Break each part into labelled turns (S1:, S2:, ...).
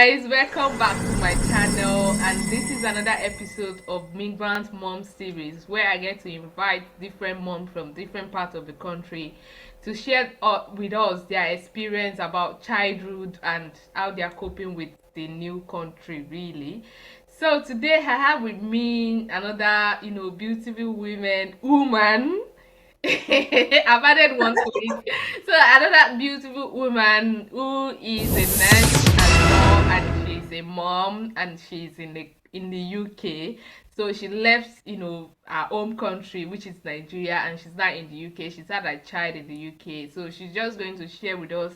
S1: guys, welcome back to my channel, and this is another episode of Migrant Mom series where I get to invite different moms from different parts of the country to share with us their experience about childhood and how they are coping with the new country really. So today I have with me another, beautiful woman. I've added one to it. So another beautiful woman who is a nurse as well, and she's a mom, and she's in the UK. So she left, her home country, which is Nigeria, and she's not in the UK. She's had a child in the UK. So she's just going to share with us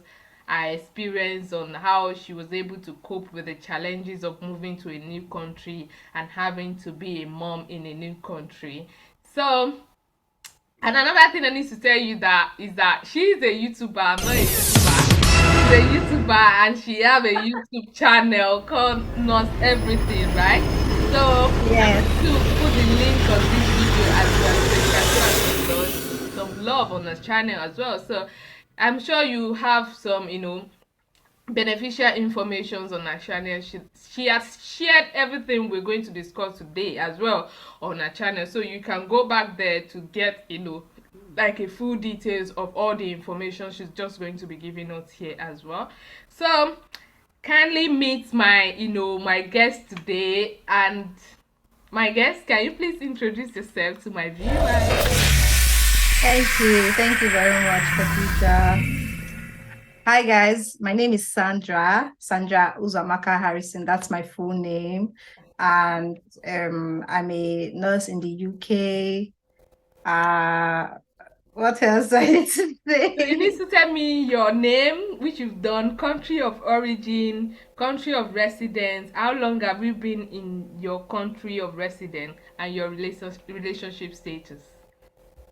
S1: her experience on how she was able to cope with the challenges of moving to a new country and having to be a mom in a new country. So and another thing I need to tell you that is that she's a YouTuber. I'm not a YouTuber. She's a YouTuber and she have a YouTube channel called Nurseeverything, right? So I'm
S2: Yes.
S1: going to put the link on this video as well so you can go and show us some love on her channel as well. So I'm sure you have some, beneficial informations on her channel. She has shared everything we're going to discuss today as well on her channel, so you can go back there to get like a full details of all the information she's just going to be giving us here as well. So kindly meet my guest today. And my guest, can you please introduce yourself to my viewers?
S2: Thank you. Thank you very much, Khadija. Hi, guys. My name is Sandra Uzamaka Harrison. That's my full name. And I'm a nurse in the UK. What else I need to
S1: So you need
S2: say?
S1: to tell me your name, which you've done, country of origin, country of residence, how long have you been in your country of residence, and your relationship status.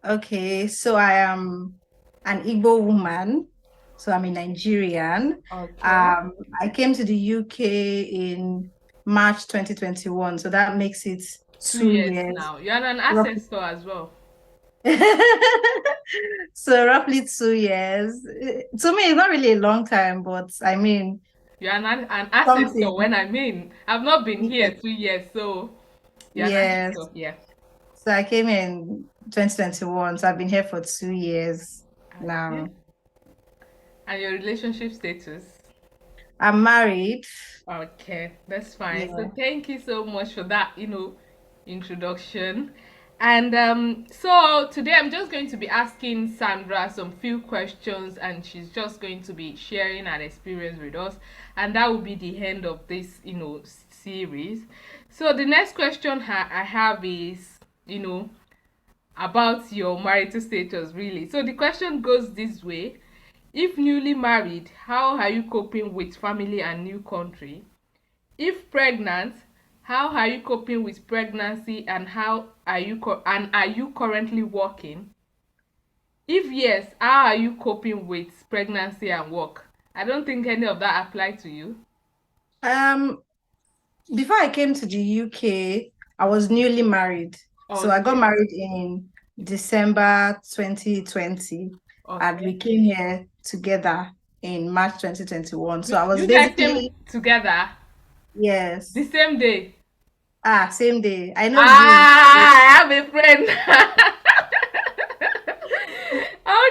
S2: Okay, so I am an Igbo woman. So I'm a Nigerian.
S1: Okay.
S2: I came to the UK in March 2021. So that makes it
S1: 2 years
S2: 2 years.
S1: now. You're an
S2: Roughly.
S1: ancestor as well.
S2: So roughly 2 years. To me, it's not really a long time, but I mean
S1: You're an ancestor when
S2: something.
S1: I mean. I've not been here
S2: Yes.
S1: 2 years, so you're an
S2: Yes.
S1: ancestor, yeah.
S2: So I came in 2021. So I've been here for 2 years
S1: Okay.
S2: now.
S1: And your relationship status?
S2: I'm married.
S1: Okay, that's fine. So
S2: Yeah.
S1: thank you so much for that, introduction. And so today I'm just going to be asking Sandra some few questions, and she's just going to be sharing her experience with us, and that will be the end of this, series. So the next question I have is, about your marital status, really. So the question goes this way: if newly married, how are you coping with family and new country? If pregnant, how are you coping with pregnancy, and are you currently working? If yes, how are you coping with pregnancy and work? I don't think any of that apply to you.
S2: Um, Before I came to the UK, I was newly married. So I got
S1: Okay,
S2: married in December 2020, and
S1: okay.
S2: we came here together in March 2021. So I was
S1: You guys came
S2: basically,
S1: together the
S2: yes,
S1: same day.
S2: same day. I know you.
S1: Ah, I have a friend.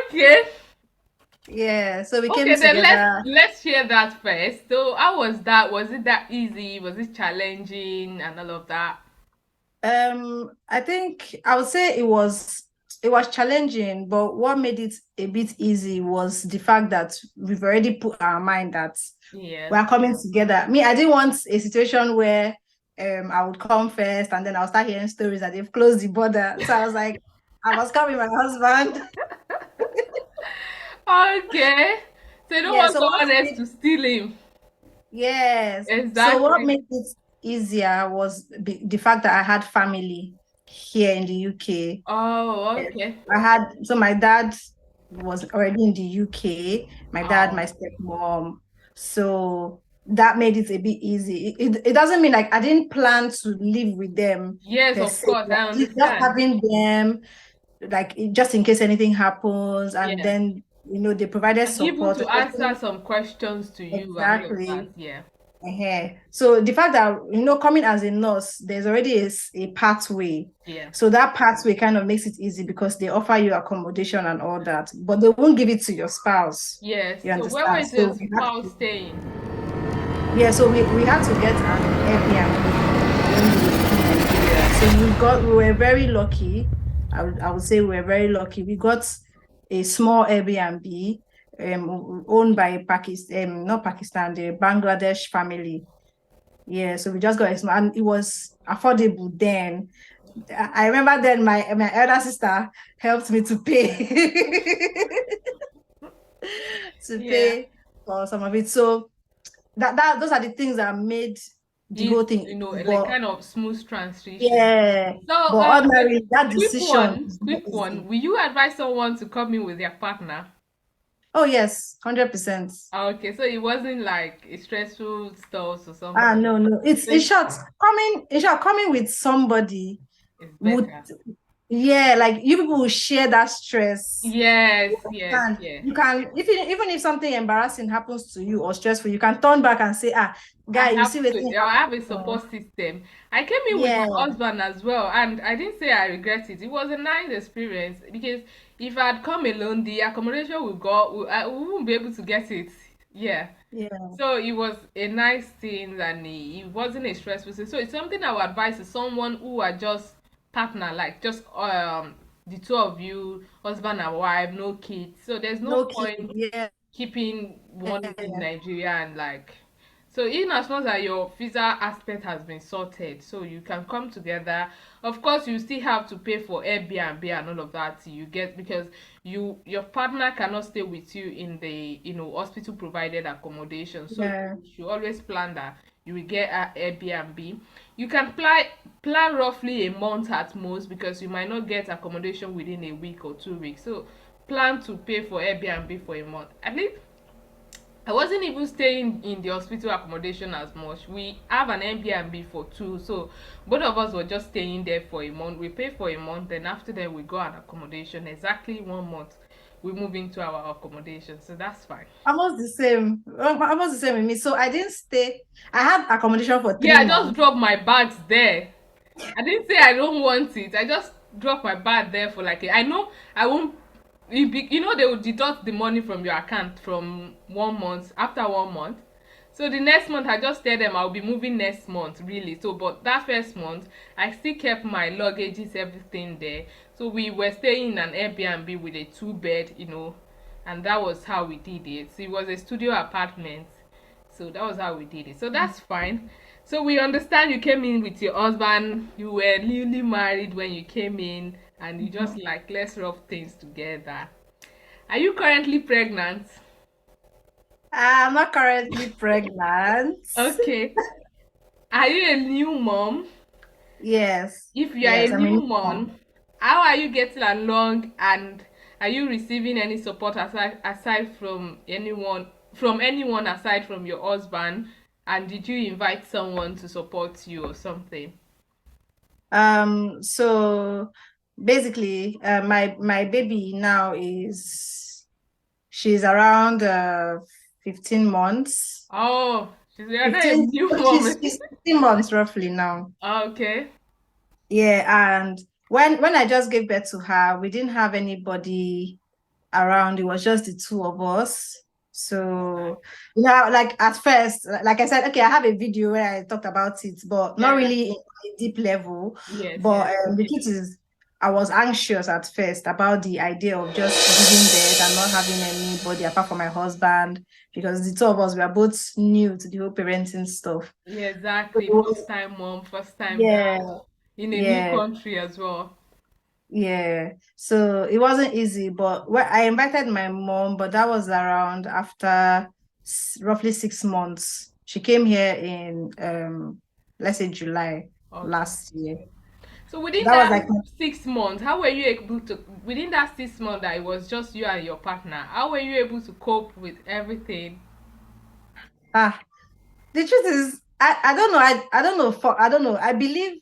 S1: Okay.
S2: Yeah, so we came
S1: Okay, then let's
S2: together.
S1: let's share that first. So how was that? Was it that easy? Was it challenging and all of that?
S2: I think I would say it was challenging, but what made it a bit easy was the fact that we've already put our mind that
S1: Yes.
S2: we're coming together. Me, I didn't want a situation where I would come first and then I'll start hearing stories that they've closed the border. So I was like, I must come with my husband.
S1: Okay. So you don't
S2: Yeah,
S1: want
S2: so what
S1: someone else
S2: made
S1: to steal him.
S2: yes. So what
S1: Exactly.
S2: made it easier was the fact that I had family here in the UK.
S1: Oh,
S2: Yes.
S1: okay.
S2: So my dad was already in the UK, my dad,
S1: Oh,
S2: my stepmom. So that made it a bit easy. It doesn't mean like I didn't plan to live with them
S1: yes,
S2: per
S1: of
S2: se.
S1: course, I
S2: Just
S1: understand.
S2: having them, like just in case anything happens, and
S1: Yes.
S2: then they provided
S1: And even
S2: support,
S1: to answer
S2: especially
S1: some questions to you and all of that.
S2: exactly.
S1: Yeah.
S2: So the fact that coming as a nurse, there's already a pathway.
S1: Yeah.
S2: So that pathway kind of makes it easy because they offer you accommodation and all that, but they won't give it to your spouse.
S1: Yes.
S2: You
S1: So where
S2: understand?
S1: was your
S2: So
S1: spouse staying?
S2: so we had to get an Airbnb when we were in Nigeria. So we were very lucky. I would say we were very lucky. We got a small Airbnb owned by Pakistan, not Pakistan, the Bangladesh family. Yeah, so we just got a small, and it was affordable then. I remember then my elder sister helped me to pay to
S1: Yeah.
S2: pay for some of it. So that those are the things that made the whole
S1: Is
S2: thing.
S1: like
S2: But
S1: kind of smooth transition.
S2: yeah,
S1: So
S2: but ordinarily that decision is not
S1: quick one.
S2: easy.
S1: Will you advise someone to come in with their partner?
S2: Oh yes, 100%.
S1: Okay, so it wasn't like a stressful stuff or
S2: Ah,
S1: something.
S2: no, no. It's in
S1: Like,
S2: short, coming with somebody
S1: it's
S2: would,
S1: better.
S2: yeah, like you people will share that stress.
S1: Yes,
S2: You
S1: yes,
S2: understand?
S1: yeah.
S2: You can, if even if something embarrassing happens to you or stressful, you can turn back and say,
S1: I
S2: guy, you see
S1: have
S2: what
S1: to.
S2: thing
S1: I have a
S2: happened.
S1: support system. I came in with my
S2: Yeah,
S1: husband as well, and I didn't say I regret it. It was a nice experience because if I had come alone, the accommodation I wouldn't be able to get it. Yeah.
S2: yeah,
S1: So it was a nice thing, and it wasn't a stressful thing. So it's something I would advise to someone who are just partner, like just the two of you, husband and wife, no kids. So there's no
S2: no kid.
S1: point
S2: Yeah,
S1: keeping one in
S2: yeah,
S1: Nigeria and like so in as much as your visa aspect has been sorted, so you can come together. Of course, you still have to pay for Airbnb and all of that till you get because your partner cannot stay with you in the hospital provided accommodation. So
S2: yeah,
S1: you should always plan that you will get a Airbnb. You can plan roughly a month at most because you might not get accommodation within a week or 2 weeks. So plan to pay for Airbnb for a month. At least I wasn't even staying in the hospital accommodation as much. We have an Airbnb for two, so both of us were just staying there for a month. We pay for a month, then after that we go on accommodation. Exactly 1 month, we move into our accommodation, so that's fine.
S2: almost the same. Almost the same with me. So I didn't stay. I had accommodation for
S1: Yeah,
S2: three
S1: I just
S2: months.
S1: dropped my bags there. I didn't say I don't want it. I just dropped my bag there for like I know I won't. They will deduct the money from your account from 1 month after 1 month. So the next month I just tell them I'll be moving next month really. So but that first month I still kept my luggages everything there. So we were staying in an Airbnb with a two bed, and that was how we did it. So it was a studio apartment. So that was how we did it. So that's fine. So we understand you came in with your husband, you were newly married when you came in, and you just like let's rub things together. Are you currently pregnant?
S2: I'm not currently pregnant.
S1: Okay. Are you a new mom?
S2: Yes,
S1: If you are a
S2: yes, I'm a
S1: new
S2: new mom.
S1: mom, how are you getting along and are you receiving any support aside from anyone aside from your husband? And did you invite someone to support you or something?
S2: So basically, my baby now she's around 15 months.
S1: Oh, you're not a
S2: 15,
S1: new
S2: she's,
S1: mom.
S2: she's 15 months roughly now.
S1: Okay.
S2: Yeah, and when I just gave birth to her, we didn't have anybody around. It was just the two of us. So, like at first, like I said, okay, I have a video where I talked about it, but not
S1: Yeah.
S2: really in a deep level.
S1: Yes,
S2: But
S1: yes.
S2: the truth is, I was anxious at first about the idea of just giving birth and not having anybody apart from my husband, because the two of us were both new to the whole parenting stuff.
S1: Yeah,
S2: So
S1: exactly.
S2: it
S1: First
S2: was,
S1: time mom, first time
S2: yeah,
S1: dad in a new
S2: yeah.
S1: country as well.
S2: Yeah, so it wasn't easy, but I invited my mom, but that was around after roughly 6 months. She came here in let's say July
S1: Okay.
S2: last year.
S1: So
S2: So
S1: within
S2: that was
S1: that
S2: like
S1: 6 months, how were you able to within that 6 months that it was just you and your partner, how were you able to cope with everything?
S2: ah the truth is I don't know. I don't know. I believe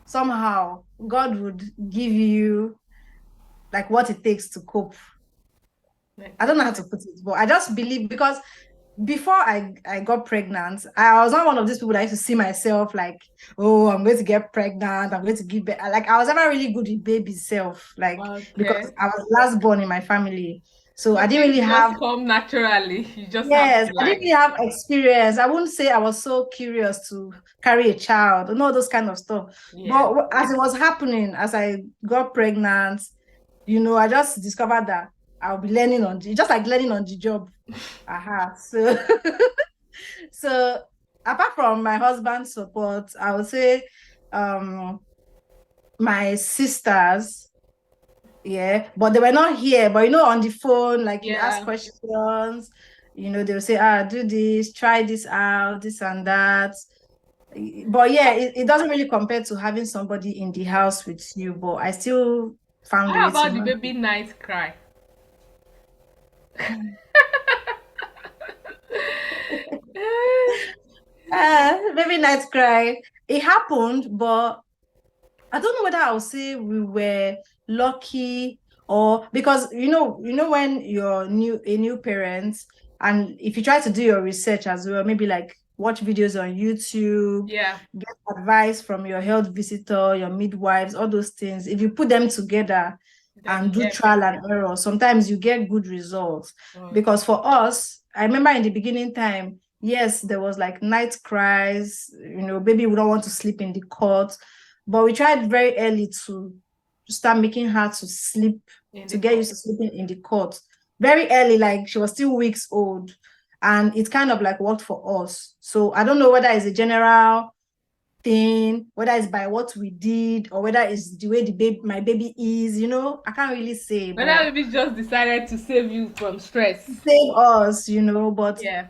S2: somehow God would give you like what it takes to cope.
S1: Like
S2: I don't know how to put it, but I just believe because before I got pregnant, I was not one of these people that used to see myself like, oh, I'm going to get pregnant, I'm going to give birth. Like I was never really good with baby self, like because
S1: Okay.
S2: I was last born in my family. So I
S1: So
S2: didn't
S1: things
S2: really have,
S1: just come naturally. You just have
S2: yes,
S1: to
S2: I didn't
S1: like,
S2: really have experience. I wouldn't say I was so curious to carry a child and all those kind of stuff.
S1: yeah.
S2: But as it was happening, as I got pregnant, I just discovered that I'll be learning on the, just like learning on the job. Aha. So so apart from my husband's support, I would say um my sisters, yeah, but they were not here. But on the phone, like you ask
S1: Yeah.
S2: questions, they'll say, do this, try this out, this and that. But yeah, it doesn't really compare to having somebody in the house with you, but I still found a
S1: How
S2: way to
S1: about the
S2: manage.
S1: baby night cry?
S2: Maybe night cry. It happened, but I don't know whether I'll say we were lucky or because when you're a new parent and if you try to do your research as well, maybe like watch videos on YouTube,
S1: Yeah,
S2: get advice from your health visitor, your midwives, all those things. If you put them together
S1: then you
S2: and do
S1: get
S2: trial
S1: better.
S2: and error, sometimes you get good results.
S1: Okay.
S2: Because for us, I remember in the beginning time, yes, there was like night cries, baby would not want to sleep in the cot, but we tried very early to start making her to sleep,
S1: In
S2: to
S1: the
S2: get
S1: cup.
S2: used to sleeping in the cot. Very early, like she was still weeks old. And it kind of like worked for us. So I don't know whether it's a general thing, whether it's by what we did or whether it's the way my baby is, I can't really say,
S1: But that
S2: but
S1: baby just decided to save you from stress.
S2: save us, but
S1: Yeah.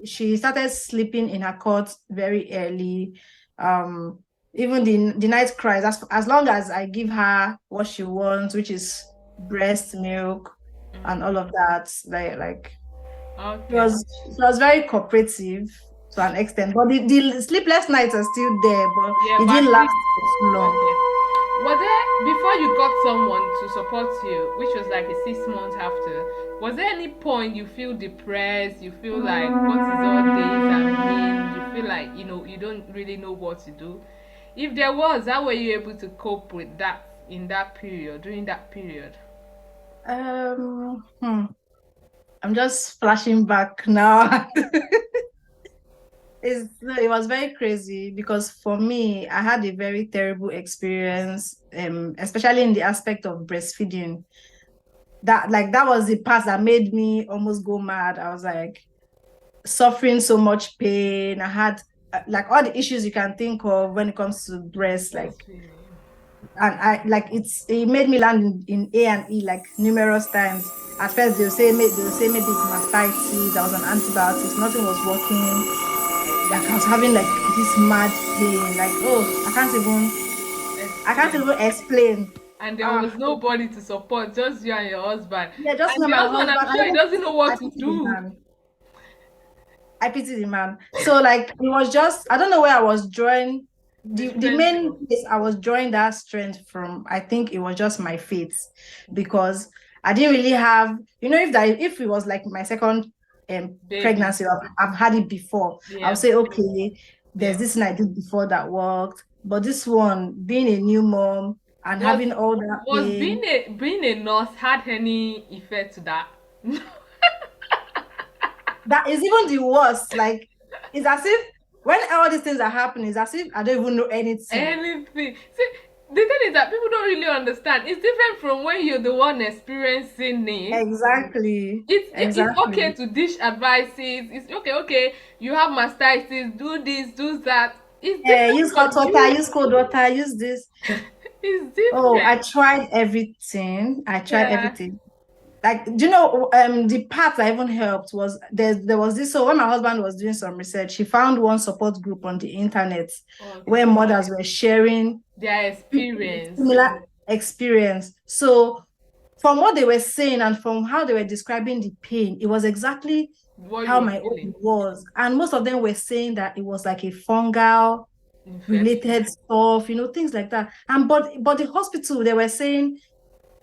S2: she started sleeping in her cot very early. Um, Even the night cries, as long as I give her what she wants, which is breast milk and all of that, like
S1: Okay.
S2: she was very cooperative to an extent. But the sleepless nights are still there, but
S1: Yeah,
S2: it
S1: but
S2: didn't
S1: at
S2: last
S1: least
S2: for too long.
S1: okay. Was there before you got someone to support you, which was like a 6 months after? Was there any point you feel depressed? You feel like what is all this and mean? You feel like you don't really know what to do. If there was, how were you able to cope with that in that period during that period?
S2: Um, hmm, I'm just flashing back now. It was very crazy because for me, I had a very terrible experience, especially in the aspect of breastfeeding. That was the part that made me almost go mad. I was like suffering so much pain. I had like all the issues you can think of when it comes to breast, like,
S1: Breastfeeding.
S2: and I like it made me land in A&E like numerous times. At first they'll say maybe it's mastitis. I was on antibiotics, nothing was working. Like I was having like this mad pain, like I can't
S1: Explain.
S2: even explain.
S1: And there was
S2: Ah,
S1: nobody to support, just you and your husband.
S2: yeah, just
S1: And
S2: me and
S1: the
S2: my
S1: husband,
S2: husband.
S1: I'm sure he doesn't know
S2: I
S1: what to
S2: pity the
S1: do.
S2: man. I pity the man. So like it was just I don't know where I was drawing
S1: The
S2: the
S1: strength
S2: main
S1: from.
S2: place I was drawing that strength from. I think it was just my faith because I didn't really have if it was like my second
S1: Baby.
S2: pregnancy, I've had it before. I'll
S1: Yeah.
S2: say okay, there's
S1: Yeah.
S2: this thing I did before that worked, but this one being a new mom and
S1: Was
S2: having all that
S1: was
S2: pain.
S1: being a nurse had any effect to that?
S2: That is even the worst. Like, it's as if when all these things are happening, it's as if I don't even know anything.
S1: Anything. See, the thing is that people don't really understand. It's different from when you're the one experiencing it.
S2: Exactly.
S1: It's okay
S2: Exactly.
S1: to dish advices. It's okay. You have mastitis. Do this. Do that. It's different
S2: Use hot
S1: from
S2: water,
S1: you.
S2: use cold water, use this.
S1: It's
S2: Oh, I
S1: different.
S2: tried everything. I tried
S1: Yeah.
S2: everything. Like, do the part that even helped was there was this. So when my husband was doing some research, he found one support group on the internet where
S1: Okay.
S2: mothers were sharing
S1: Their experience.
S2: similar experience. So from what they were saying and from how they were describing the pain, it was exactly
S1: What you
S2: how
S1: were
S2: my own
S1: feeling.
S2: was. And most of them were saying that it was like a fungal
S1: Infection.
S2: related stuff, things like that. And but the hospital, they were saying,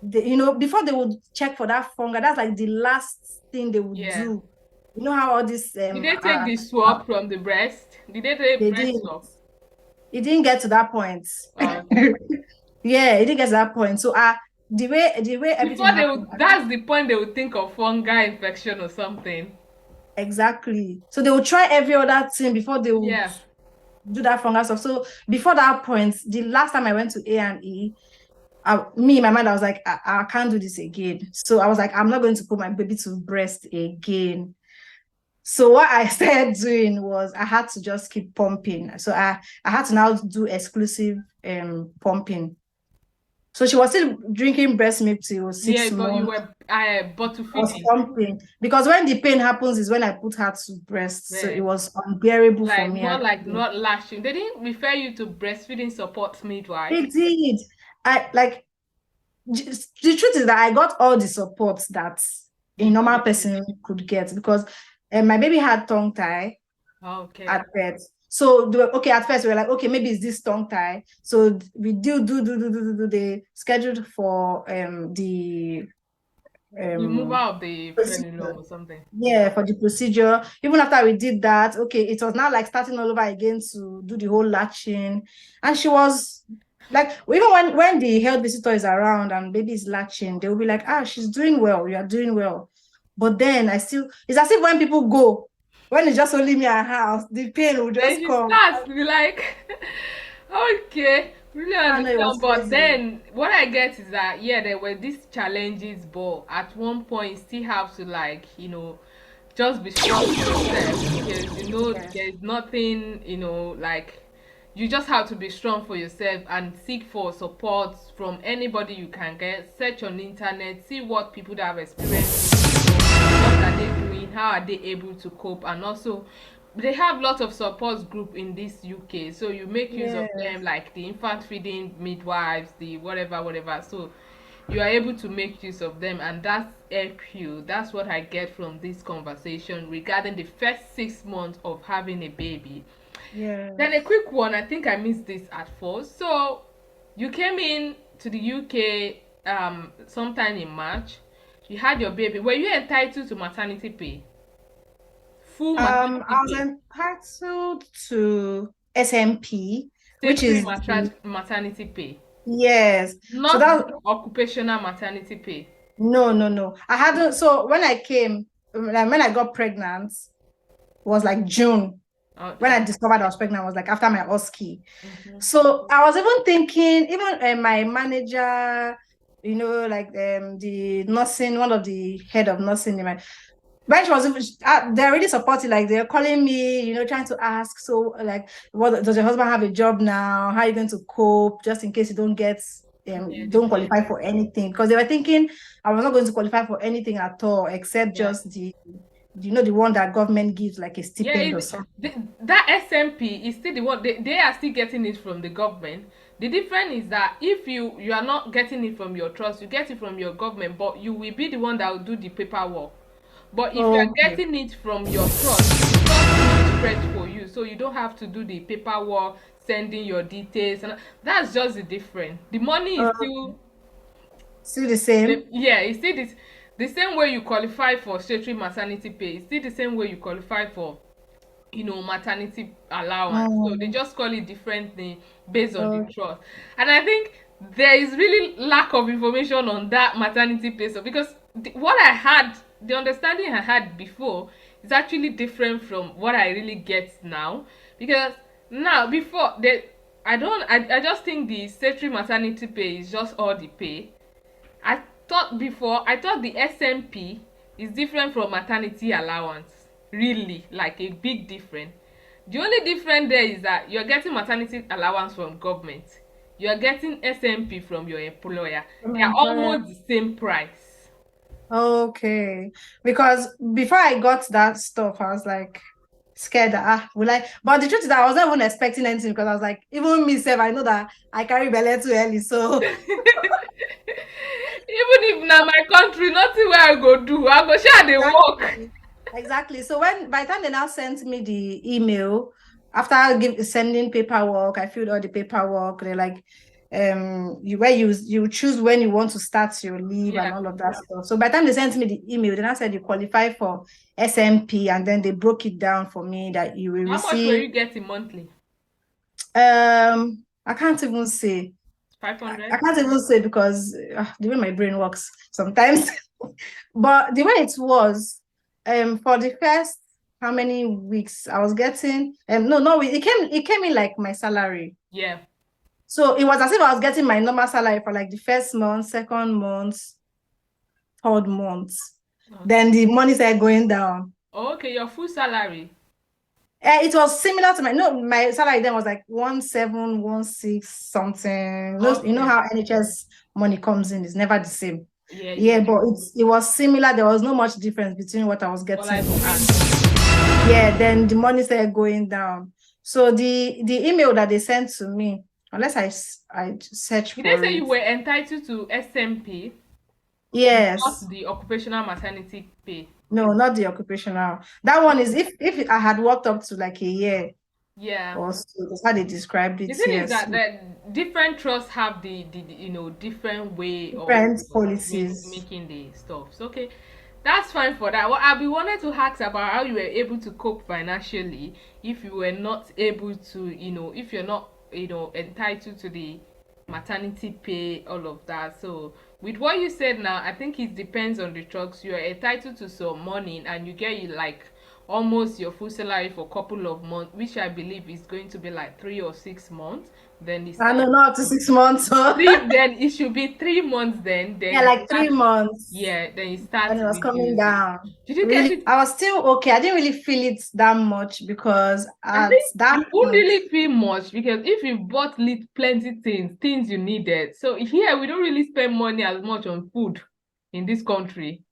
S2: before they would check for that fungal, that's like the last thing they would
S1: Yeah.
S2: do. You know how all this
S1: Did they take the swab from the breast? Did they take
S2: they
S1: breast
S2: didn't.
S1: swab?
S2: It didn't get to that point.
S1: Okay.
S2: Yeah, it didn't get to that point. So the way everything
S1: Before they
S2: happened,
S1: would, that's the point they would think of fungi infection or something.
S2: exactly. So they would try every other thing before they would
S1: Yeah.
S2: do that fungal stuff. So before that point, the last time I went to A&E, me in my mind, I was like, I can't do this again. So I was like, I'm not going to put my baby to breast again. So what I started doing was I had to just keep pumping. So I had to now do exclusive pumping. So she was still drinking breast milk till
S1: Yeah,
S2: six
S1: but you
S2: months.
S1: were bottle
S2: I was
S1: feeding.
S2: pumping because when the pain happens is when I put her to breast. So it
S1: Yeah.
S2: was unbearable for
S1: Like
S2: me
S1: more like
S2: actually.
S1: not lashing. They didn't refer you to breastfeeding support midwife.
S2: It did. I like the truth is that I got all the support that a
S1: You
S2: normal
S1: needed.
S2: person could get because my baby had tongue tie
S1: Okay.
S2: at first. So okay, at first we were like, okay, maybe it's this tongue tie. So we do. They scheduled for the
S1: Removal
S2: um
S1: of the frenulum
S2: procedure.
S1: or something.
S2: Yeah, for the procedure. Even after we did that, okay, it was now like starting all over again to do the whole latching. And she was like, even when the health visitor is around and baby is latching, they'll be like, she's doing well, you are doing well. But then it's as if when people go, when it's just only me and her house, the pain will
S1: Then
S2: just
S1: she
S2: come.
S1: starts to be like, okay, really
S2: I know it was
S1: understand. But
S2: crazy.
S1: then what I get is that yeah, there were these challenges, but at one point you still have to like, just be strong for yourself because
S2: Yeah.
S1: there's nothing, like you just have to be strong for yourself and seek for support from anybody you can get. Search on the internet, see what people that have experienced it before, what are they doing, how are they able to cope, and also they have lots of support group in this UK, so you make use of them
S2: Yes.
S1: like the infant feeding midwives, the whatever, so you are able to make use of them, and that's help you. That's what I get from this conversation regarding the first 6 months of having a baby. Then a
S2: Yes.
S1: quick one, I think I missed this at first. So you came in to the UK sometime in March. You had your baby. Were you entitled to maternity pay? Full
S2: I
S1: maternity
S2: was
S1: pay.
S2: entitled to SMP, which
S1: Statutory
S2: is the
S1: maternity pay.
S2: yes. So
S1: Not
S2: that
S1: the occupational maternity pay.
S2: no. I hadn't. So when I came, like when I got pregnant, was like June. When
S1: Okay.
S2: I discovered I was pregnant, was like after my OSCE.
S1: Mm-hmm.
S2: So I was even thinking, even my manager, like the nursing, one of the head of nursing in my when she was they're really supportive, like they're calling me, trying to ask, so like, what does your husband have a job now, how are you going to cope just in case you don't get
S1: Yeah, the
S2: don't
S1: pay.
S2: qualify for anything, because they were thinking I was not going to qualify for anything at all except
S1: Yeah.
S2: just the one that government gives like a
S1: Yeah,
S2: stipend or something.
S1: that SMP is still the one they are still getting it from the government. The difference is that if you are not getting it from your trust, you get it from your government, but you will be the one that will do the paperwork. But if you are
S2: Okay.
S1: getting it from your trust, the trust will spread for you, so you don't have to do the paperwork, sending your details, and that's just the difference. The money is
S2: uh,
S1: still
S2: Still the same.
S1: yeah, it's still the same way you qualify for statutory maternity pay. It's still the same way you qualify for maternity allowance, so they
S2: Mm,
S1: just call it differently based on the
S2: okay.
S1: trust. And I think there is really lack of information on that maternity pay, so because what I had, the understanding I had before is actually different from what I really get now, because now before the I just think the statutory maternity pay is just all the pay. I thought the SMP is different from maternity allowance. Really, like a big difference. The only difference there is that you're getting maternity allowance from government. You're getting SMP from your employer.
S2: From
S1: They
S2: my
S1: are
S2: employer.
S1: almost the same price.
S2: Okay. Because before I got that stuff, I was like scared that will I, but the truth is that I was not even expecting anything, because I was like, even myself, I know that I carry belly too early. So
S1: Even if na my country, nothing wey I go do. I go sha dey work.
S2: exactly. Exactly. So when by the time they now sent me the email, after sending paperwork, I filled all the paperwork. They're like, you choose when you want to start your leave and
S1: Yeah.
S2: all of that stuff. So by the time they sent me the email, then I said you qualify for SMP, and then they broke it down for me that you will
S1: How much were
S2: receive.
S1: you getting monthly?
S2: I can't even say. I
S1: 500?
S2: can't even say because the way my brain works sometimes. But the way it was, for the first how many weeks I was getting, no, it came in like my salary.
S1: Yeah.
S2: So it was as if I was getting my normal salary for like the first month, second month, third month.
S1: Okay.
S2: Then the money started going down.
S1: Okay, your full salary.
S2: It was similar to my salary then was like 1716 something. No, you know
S1: Okay.
S2: how NHS money comes in, it's never the same.
S1: Yeah,
S2: Yeah,
S1: yeah.
S2: but it was similar. There was no much difference between what I was
S1: For like
S2: getting.
S1: 3 months.
S2: Yeah, then the money started going down. So the email that they sent to me, unless I search
S1: Did they
S2: for
S1: say you
S2: it.
S1: were entitled to SMP, not
S2: Yes.
S1: the occupational maternity pay?
S2: No, not the occupational. That one is if I had worked up to like a year
S1: Yeah.
S2: or so. That's how they described
S1: The
S2: it.
S1: thing is
S2: Yes.
S1: that different trusts have the different way of
S2: Different policies.
S1: making the stuff. So okay, that's fine for that. Well, I be wanted to ask about how you were able to cope financially if you were not able to, if you're not, entitled to the maternity pay, all of that. So with what you said now, I think it depends on the trucks. You are entitled to some money and you get you like almost your full salary for a couple of months, which I believe is going to be like 3 or 6 months. Then it
S2: I
S1: starts
S2: know, not up to 6 months. So
S1: three. Then it should be 3 months. Then
S2: yeah,
S1: it
S2: like three
S1: starts.
S2: months.
S1: Yeah, then it
S2: And
S1: starts
S2: it was coming
S1: reducing.
S2: down.
S1: Did you get
S2: Really,
S1: it?
S2: I was still okay. I didn't really feel it that much because
S1: I
S2: at
S1: think
S2: that
S1: you won't
S2: point,
S1: really feel much because if you bought plenty things you needed. So here we don't really spend money as much on food in this country,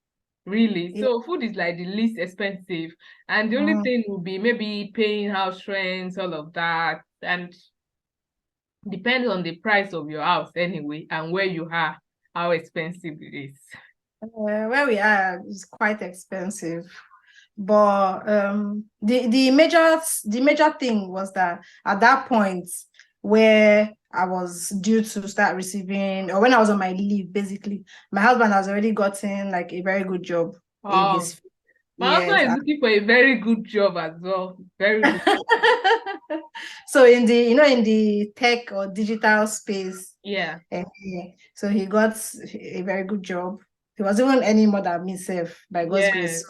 S1: really.
S2: yeah,
S1: So food is like the least expensive, and the only
S2: mm,
S1: thing would be maybe paying house rents, all of that, and depends on the price of your house anyway and where you are, how expensive it is.
S2: where we are is quite expensive. But the major thing was that at that point where I was due to start receiving, or when I was on my leave, basically, my husband has already gotten like a very good job in
S1: Oh,
S2: his
S1: my
S2: yes.
S1: husband is looking for a very good job as well. Very good.
S2: So in the tech or digital space,
S1: Yeah.
S2: eh, so he got a very good job. He was even earning more than me, safe by God's grace.
S1: Yes.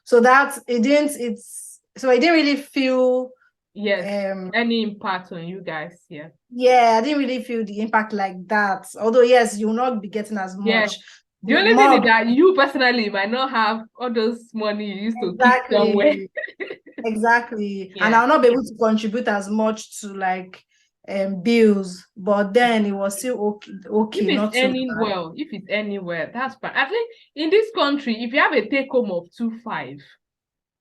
S2: So that it didn't. It's so I didn't really feel.
S1: Yes.
S2: Um,
S1: Any impact on you guys? Yeah.
S2: yeah, I didn't really feel the impact like that. Although yes, you'll not be getting as
S1: Yeah.
S2: much.
S1: The only thing
S2: More
S1: is that you personally might not have all those money you used to keep somewhere.
S2: exactly, exactly, and
S1: Yeah.
S2: I'll not be able to contribute as much to like bills. But then it was still okay,
S1: If
S2: okay,
S1: it's
S2: not too
S1: earning
S2: bad.
S1: well, if it's anywhere, that's fine. I think in this country, if you have a take home of 2.5,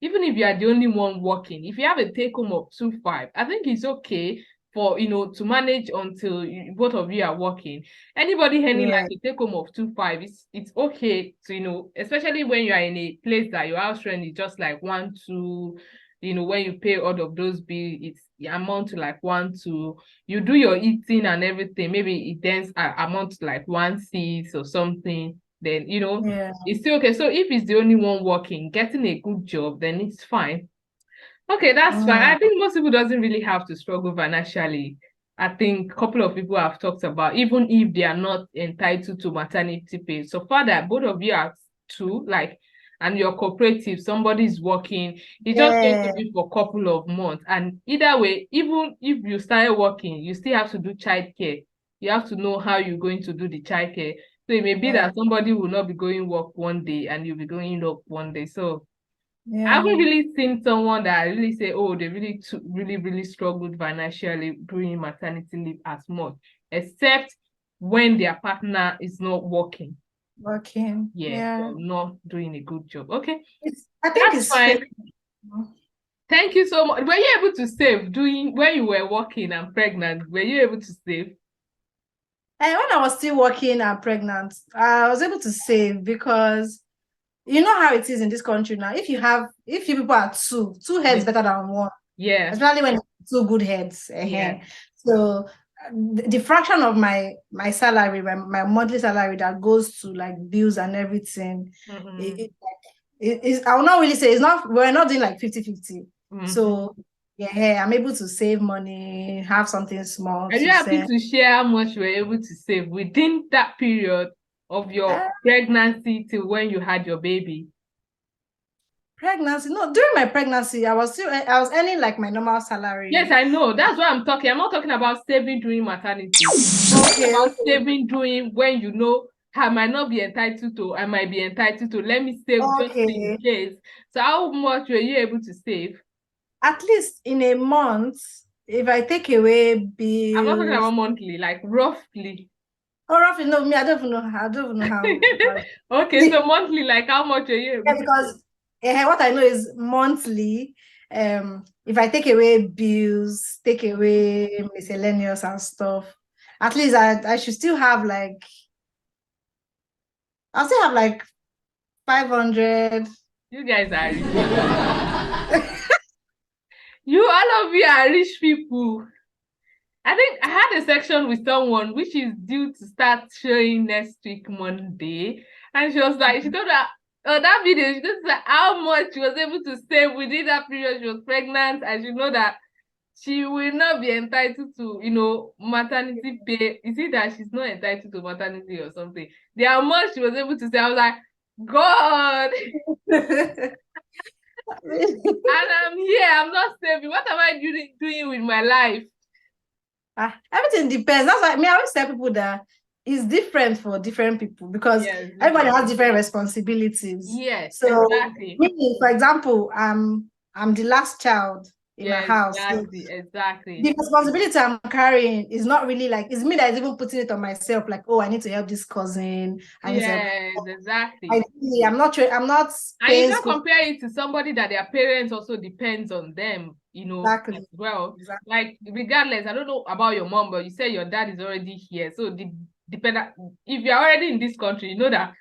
S1: even if you are the only one working, if you have a take home of 2.5, I think it's okay for to manage until both of you are working. Anybody earning
S2: Yeah,
S1: like a take home of 2.5, it's okay to especially when you are in a place that your house rent is just like 1, 2. When you pay all of those bills, it's it amount to like 1, 2. You do your eating and everything, maybe it then amount to like 1, 6 or something. Then
S2: yeah.
S1: it's still okay. So if he's the only one working, getting a good job, then it's fine. Okay, that's fine.
S2: Mm,
S1: I think most people doesn't really have to struggle financially. I think a couple of people have talked about even if they are not entitled to maternity pay. So far that both of you are two, like, and your cooperative, somebody's working, it's just going to
S2: yeah,
S1: be for a couple of months. And either way, even if you start working, you still have to do childcare. You have to know how you're going to do the childcare. So it may be
S2: yeah,
S1: that somebody will not be going work one day and you'll be going work one day. So I haven't
S2: yeah.
S1: really seen someone that I really say, oh, they really really really struggled financially during maternity leave as much, except when their partner is not working.
S2: Working.
S1: Yeah,
S2: Yeah.
S1: they're not doing a good job. Okay,
S2: I think
S1: that's
S2: it's fair.
S1: fine. Thank you so much. Were you able to save doing when you were working and pregnant? Were you able to save?
S2: And when I was still working and pregnant, I was able to save because you know how it is in this country now. If you people are two heads
S1: Yeah,
S2: better than one,
S1: yeah,
S2: especially when it's two good heads.
S1: yeah.
S2: So the fraction of my salary, my monthly salary that goes to like bills and everything,
S1: Mm-hmm.
S2: it is, I will not really say it's not, we're not doing like 50-50.
S1: Mm-hmm.
S2: So yeah, I'm able to save money, have something small
S1: Are you
S2: to
S1: happy
S2: save.
S1: to share how much you were able to save within that period of your
S2: Uh,
S1: pregnancy till when you had your baby?
S2: Pregnancy, no, during my pregnancy, I was earning like my normal
S1: Yes,
S2: salary.
S1: I know. That's what I'm talking. I'm not talking about saving during maternity. I'm talking
S2: Okay,
S1: about
S2: okay,
S1: saving during when you know I might not be entitled to, I might be entitled to. Let me save just in
S2: okay.
S1: case. So how much were you able to save?
S2: At least in a month, if I take away
S1: I'm not talking
S2: bills,
S1: about monthly, like roughly.
S2: or roughly, no, me, I don't even know how, I don't even know how.
S1: Okay, so monthly, like how much are you able
S2: Yeah,
S1: to save?
S2: because what I know is monthly. If I take away bills, take away miscellaneous and stuff, at least I should still have like, I'll still have like 500.
S1: You guys are rich. You all of you are rich people. I think I had a section with someone which is due to start showing next week Monday, and she was like, she told her that video, she told her how much she was able to save within that period she was pregnant, and she know that she will not be entitled to, maternity pay. Is it that she's not entitled to maternity or something? The amount she was able to say, I was like, God, and I'm here, I'm not saving. What am I doing with my life?
S2: Everything depends. That's why I always tell people that it's different for different people because
S1: Yes,
S2: everybody
S1: different.
S2: has different responsibilities.
S1: Yes,
S2: So,
S1: exactly.
S2: me, for example, I'm the last child in my
S1: Yeah,
S2: house. So
S1: exactly.
S2: the responsibility I'm carrying is not really like, it's me that is even putting it on myself, like, oh, I need to help this cousin. I need to help.
S1: Yes, exactly.
S2: Ideally, I'm not
S1: And you
S2: paying
S1: can
S2: school.
S1: compare it to somebody that their parents also depends on them, as
S2: Exactly.
S1: well.
S2: Exactly.
S1: Like regardless, I don't know about your mom, but you say your dad is already here. So depend if you're already in this country, you know that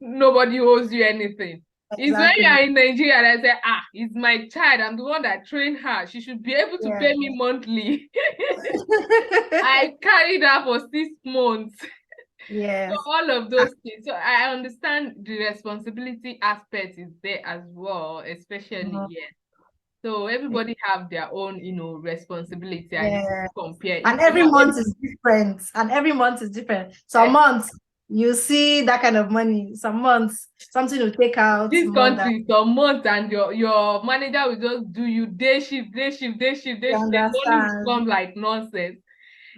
S1: nobody owes you anything. It's when you
S2: Exactly.
S1: are in Nigeria that I say, it's my child. I'm the one that trained her. She should be able to
S2: Yeah.
S1: pay me monthly. I carried her for 6 months. So
S2: Yes.
S1: all of those things. So I understand the responsibility aspect is there as well, especially
S2: Mhm.
S1: here. So everybody have their own, responsibility, and you
S2: Yeah.
S1: compare. If
S2: And
S1: you're
S2: every
S1: not
S2: month
S1: able,
S2: is different. And every month is different. Some
S1: eh,
S2: months you see that kind of money. Some months something will take out
S1: this
S2: more than
S1: country, some months, and your manager will just do you day shift, day shift, day shift, day
S2: you
S1: shift. The money will
S2: understand.
S1: come like nonsense.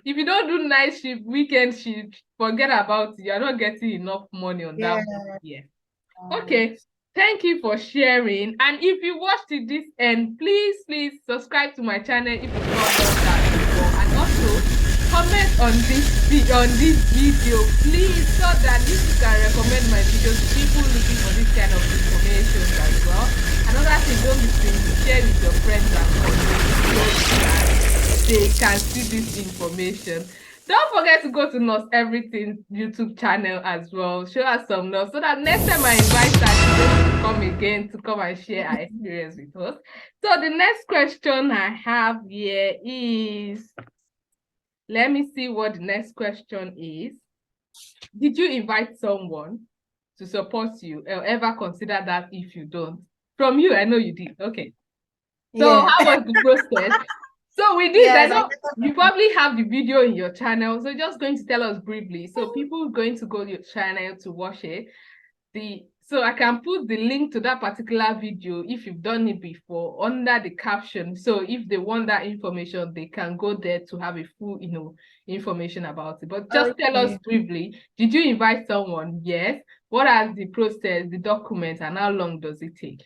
S1: If you don't do night shift, weekend shift, forget about it. You're not getting enough money on that
S2: Yeah.
S1: month here.
S2: Um,
S1: Okay, thank you for sharing. And if you watched it this end, please subscribe to my channel if you've not done that before. And also comment on this video, please, so that you can recommend my videos to people looking for this kind of information as well. Another thing, don't be stingy, share with your friends and family so that they can see this information. Don't forget to go to Nurseeverything YouTube channel as well. Show us some love so that next time I invite her, she's able to come again to come and share her experience with us. So the next question I have here is, let me see what the next question is. Did you invite someone to support you or ever consider that if you don't? From you, I know you did. Okay. So
S2: yeah.
S1: how was the process? So with this, I
S2: Yes,
S1: know you probably have the video in your channel. So just going to tell us briefly. So people are going to go to your channel to watch it. So I can put the link to that particular video if you've done it before under the caption. So if they want that information, they can go there to have a full, information about it. But just tell us
S2: okay.
S1: briefly, did you invite someone? Yes. What are the process, the documents, and how long does it take?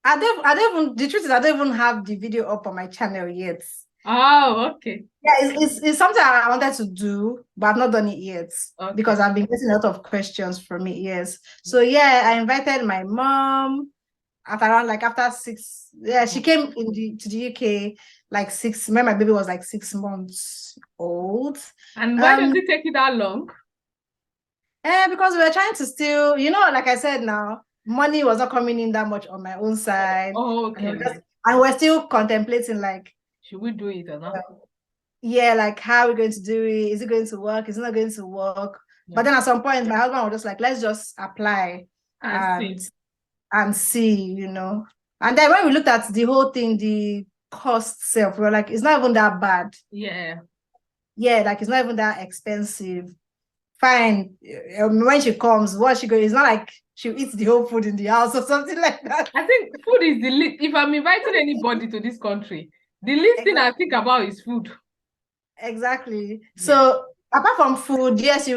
S2: I don't even, the truth is I don't even have the video up on my channel yet.
S1: Oh, okay.
S2: Yeah, it's something I wanted to do, but I've not done it yet because
S1: Okay.
S2: I've been getting a lot of questions from it. Yes. So yeah, I invited my mom at around like after 6. Yeah, she came to the UK like 6 when my baby was like 6 months old.
S1: And why does
S2: Um,
S1: it take you that long?
S2: because we were trying to still, like I said now, money was not coming in that much on my own
S1: Oh,
S2: side.
S1: oh,
S2: And,
S1: okay.
S2: and we're still contemplating like
S1: Should we do it or not?
S2: yeah, like how are we going to do it? Is it going to work? Is it not going to work? But
S1: Yeah.
S2: then at some point, my husband was just like, let's just apply
S1: And
S2: and
S1: see.
S2: see. And then when we looked at the whole thing, the cost self, we were like, it's not even that bad.
S1: Yeah.
S2: Yeah, like it's not even that expensive. Fine. When she comes, what she goes, it's not like she eats the whole food in the house or something like that.
S1: I think food is the least. If I'm inviting anybody to this country, the least thing I
S2: Exactly.
S1: think about is food.
S2: Exactly.
S1: Yeah.
S2: So apart from food, yes,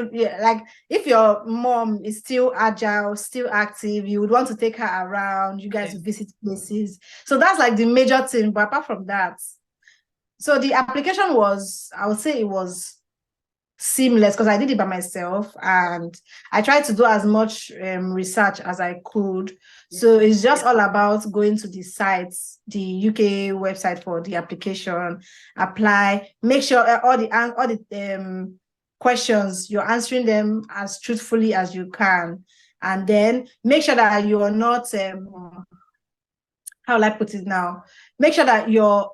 S2: like if your mom is still agile, still active, you would want to take her around, you guys
S1: Yeah.
S2: to visit places. So that's like the major thing. But apart from that, so the application was, I would say it was seamless because I did it by myself and I tried to do as much research as I could.
S1: Yeah.
S2: So it's just all about going to the sites, the UK website for the application, apply, make sure all the questions you're answering them as truthfully as you can, and then make sure that you're not how will I put it now? Make sure that your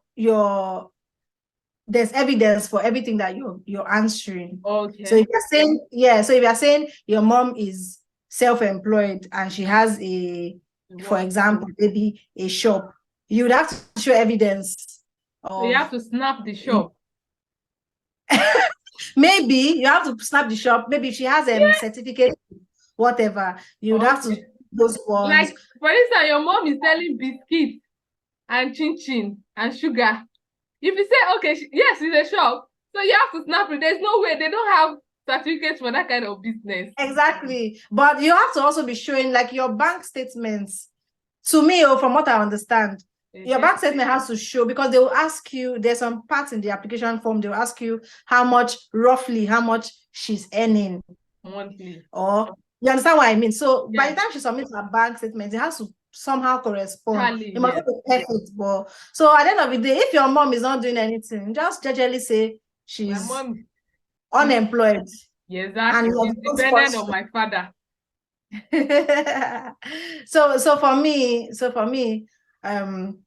S2: there's evidence for everything that you're answering. So
S1: Okay.
S2: if you're saying, yeah, so if you're saying your mom is self-employed and she has for
S1: What?
S2: example, maybe a shop, you would have to show evidence
S1: So you
S2: of
S1: have to snap the shop.
S2: maybe you have to snap the shop. Maybe if she has a
S1: Yeah.
S2: certificate, whatever, you would have to
S1: Okay.
S2: those ones.
S1: Like, for instance, your mom is selling biscuits and chin chin and sugar. If you say, okay, yes, it's a shop, so you have to snap it. There's no way they don't have certificates for that kind of business.
S2: Exactly. But you have to also be showing like your bank statements. To me, or from what I understand, your
S1: Okay.
S2: bank statement has to show because they will ask you, there's some parts in the application form, they will ask you roughly how much she's earning.
S1: Monthly.
S2: Or you understand what I mean? So by
S1: Yeah.
S2: the time she submits her bank statement, it has to somehow correspond.
S1: Tally,
S2: It must
S1: yes.
S2: not be perfect. But so at the end of the day, if your mom is not doing anything, just generally say
S1: My
S2: she's
S1: mom, she's,
S2: unemployed
S1: yeah,
S2: and
S1: exactly.
S2: you're
S1: She's
S2: the
S1: dependent on
S2: sponsor.
S1: my father.
S2: So for me, um,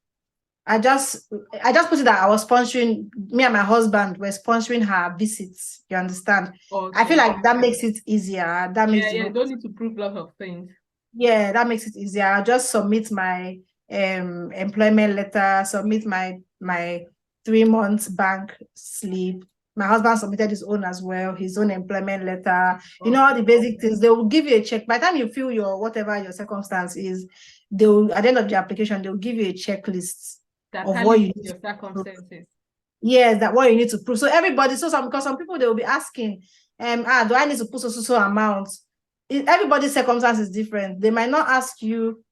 S2: I just put it that I was sponsoring me and my husband were sponsoring her visits. You understand? I feel
S1: Okay.
S2: like that makes it easier. That makes
S1: Yeah,
S2: the
S1: yeah.
S2: whole
S1: Don't need to prove lots of things.
S2: yeah, that makes it easier. I'll just submit my employment letter, submit my 3 months bank slip. My husband submitted his own as well, his own employment letter.
S1: Okay.
S2: All the basic things. They will give you a check. By the time you fill your whatever your circumstance is, they will at the end of the application, they'll give you a checklist
S1: That
S2: of what
S1: tallies
S2: you
S1: with
S2: need to
S1: your
S2: prove.
S1: circumstances.
S2: Yes, that what you need to prove. So everybody, because some people they will be asking, do I need to put so amount? Everybody's circumstance is different. They might not ask you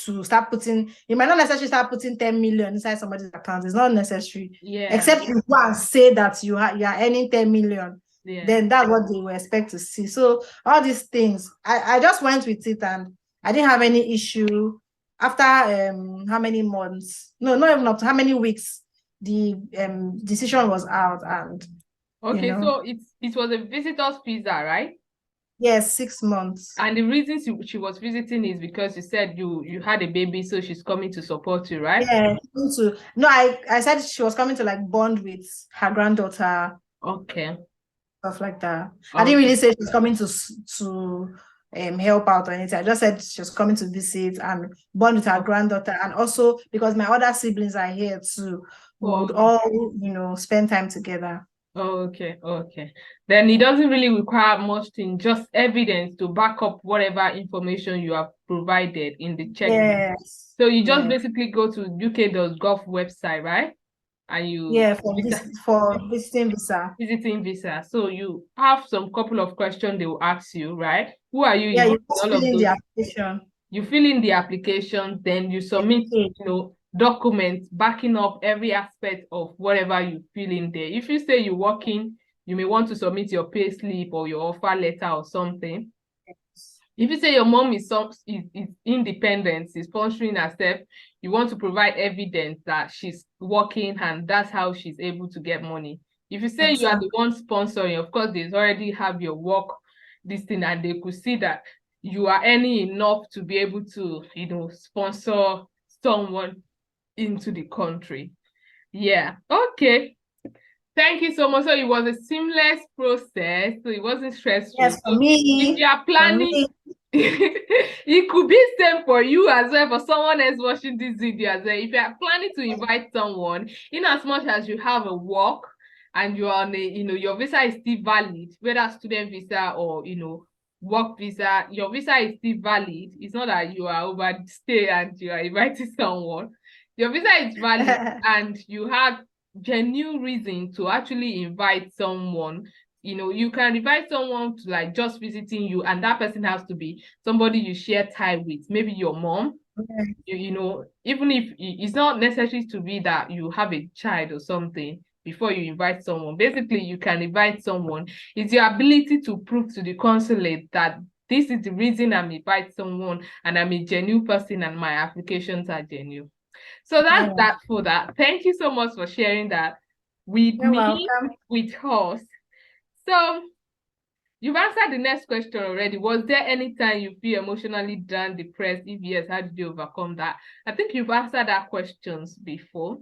S2: to start putting, you might not necessarily start putting 10 million inside somebody's account. It's not necessary.
S1: Yeah.
S2: Except you go and say that you are earning 10 million.
S1: Yeah.
S2: Then that's what they will expect to see. So all these things, I just went with it and I didn't have any issue after how many months? No, not even up to how many weeks the decision was out and you
S1: Okay,
S2: know,
S1: so it was a visitor's visa, right?
S2: yes, 6 months.
S1: And the reason she was visiting is because you said you had a baby, so she's coming to support you, right?
S2: Yeah, no, I said she was coming to like bond with her granddaughter,
S1: Okay.
S2: stuff like that. I didn't
S1: Okay.
S2: really say she's coming to help out or anything. I just said she was coming to visit and bond with her
S1: Oh,
S2: granddaughter, and also because my other siblings are here too, we would
S1: okay.
S2: all spend time together.
S1: Okay. Okay. Then it doesn't really require much thing, just evidence to back up whatever information you have provided in the checklist.
S2: Yes,
S1: So you just
S2: yeah,
S1: basically go to UK.gov website, right? And you
S2: yeah, for visiting visa.
S1: visiting visa. So you have some couple of questions they will ask you, right? Who are you
S2: Yeah, you
S1: involved in
S2: just
S1: all
S2: fill
S1: of
S2: in the
S1: those?
S2: application.
S1: You fill in the application, then you submit,
S2: Okay.
S1: documents backing up every aspect of whatever you fill in there. If you say you're working, you may want to submit your pay slip or your offer letter or something. If you say your mom is independent, is sponsoring herself, you want to provide evidence that she's working and that's how she's able to get money. If you say you are the
S2: Exactly.
S1: one sponsoring, of course, they already have your work, this thing, and they could see that you are earning enough to be able to, sponsor someone into the country. Yeah. Okay. Thank you so much. So it was a seamless process, so it wasn't stressful.
S2: Yes,
S1: So if you are
S2: for
S1: planning,
S2: me,
S1: it could be same for you as well, for someone else watching this video as well. If you are planning to invite someone, in as much as you have a work and you are on a, your visa is still valid, whether student visa or work visa, your visa is still valid. It's not that you are overstay and you are inviting someone. Your visa is valid and you had genuine reason to actually invite someone. You can invite someone to like just visiting you, and that person has to be somebody you share time with, maybe your mom. Even if it's not necessary to be that you have a child or something before you invite someone. Basically, you can invite someone. It's your ability to prove to the consulate that this is the reason I'm inviting someone and I'm a genuine person and my applications are genuine. So that's
S2: yeah,
S1: that for that. Thank you so much for sharing that with
S2: you're
S1: me,
S2: welcome.
S1: with us. So you've answered the next question already. Was there any time you feel emotionally down, depressed? If yes, how did you overcome that? I think you've answered that questions before.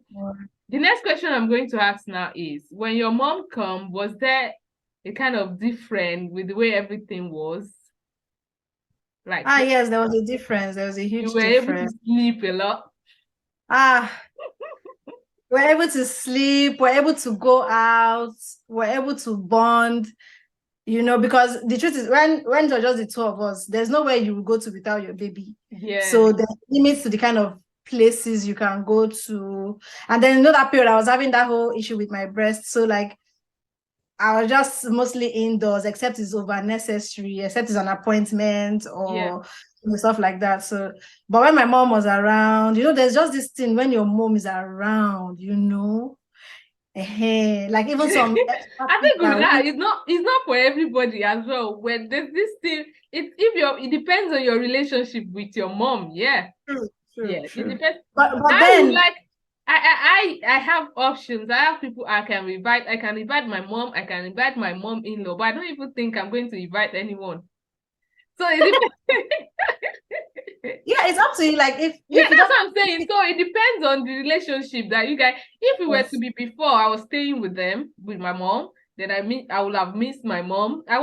S1: The next question I'm going to ask now is, when your mom come, was there a kind of different with the way everything was? Like
S2: Yes, there was a difference. There was a
S1: you
S2: huge
S1: were able to
S2: difference.
S1: sleep a lot?
S2: Ah, we're able to sleep, we're able to go out, we're able to bond, because the truth is when there's just the two of us, there's nowhere you will go to without your baby.
S1: Yeah.
S2: So there's limits to the kind of places you can go to. And then that period I was having that whole issue with my breast. So like I was just mostly indoors, except it's over necessary, except it's an appointment
S1: Yeah.
S2: or stuff like that. So, but when my mom was around, there's just this thing when your mom is around, like even some extra
S1: I
S2: things
S1: think with
S2: that
S1: that,
S2: we
S1: it's not for everybody as well. When there's this thing, it depends on your relationship with your mom. Yeah,
S2: true, true,
S1: yeah, it
S2: true.
S1: depends.
S2: But
S1: I would
S2: then
S1: like, I have options. I have people I can invite. I can invite my mom. I can invite my mom-in-law. But I don't even think I'm going to invite anyone. So it depends.
S2: yeah, it's up to you. Like
S1: Yeah,
S2: if you
S1: that's
S2: don't
S1: what I'm saying. So it depends on the relationship that you guys. If it were to
S2: yes,
S1: be before I was staying with them, with my mom, then I would have missed my mom. I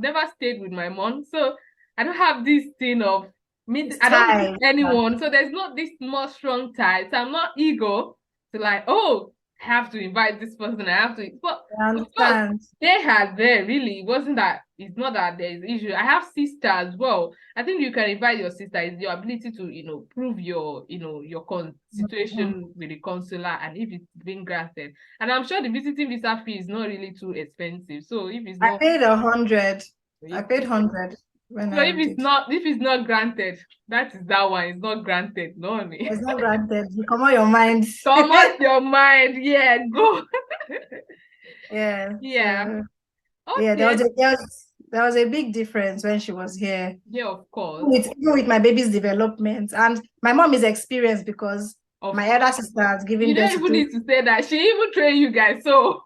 S1: never stayed with my mom, so I don't have this thing of
S2: it's
S1: I don't miss
S2: time.
S1: anyone. So there's not this more strong tie. So I'm not ego to like, oh, I have to invite this person. I have to. But
S2: I
S1: of course,
S2: understand.
S1: they had there really. It wasn't that. It's not that there's issue. I have sister as well. I think you can invite your sister. It's your ability to, prove your
S2: Mhm.
S1: situation with the consular and if it's been granted. And I'm sure the visiting visa fee is not really too expensive. So if it's
S2: I
S1: not,
S2: paid 100. I
S1: if,
S2: paid 100 when
S1: so
S2: I
S1: if it's
S2: did.
S1: not, if it's not granted, that is that one. It's not granted. No,
S2: It's not granted. You come on your mind.
S1: come out your mind. Yeah, go.
S2: Yeah.
S1: Yeah.
S2: So yeah,
S1: Okay.
S2: there was a big difference when she was here.
S1: Yeah, of course.
S2: Even with my baby's development. And my mom is experienced because
S1: Of
S2: my
S1: course.
S2: elder sister has
S1: You
S2: given birth
S1: don't
S2: to
S1: even
S2: two.
S1: need to say that. She even trained you guys. So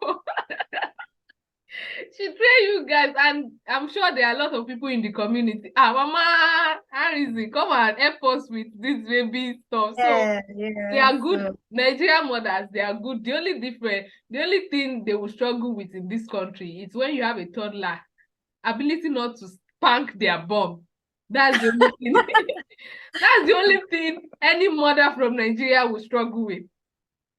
S1: she train you guys, and I'm sure there are a lot of people in the community. Mama Harrison, come and help us with this baby stuff. So
S2: Yeah,
S1: they
S2: yeah.
S1: are good
S2: So
S1: Nigerian mothers, they are good. The only thing they will struggle with in this country is when you have a toddler, ability not to spank their bum. That's the only thing. That's the only thing any mother from Nigeria will struggle with.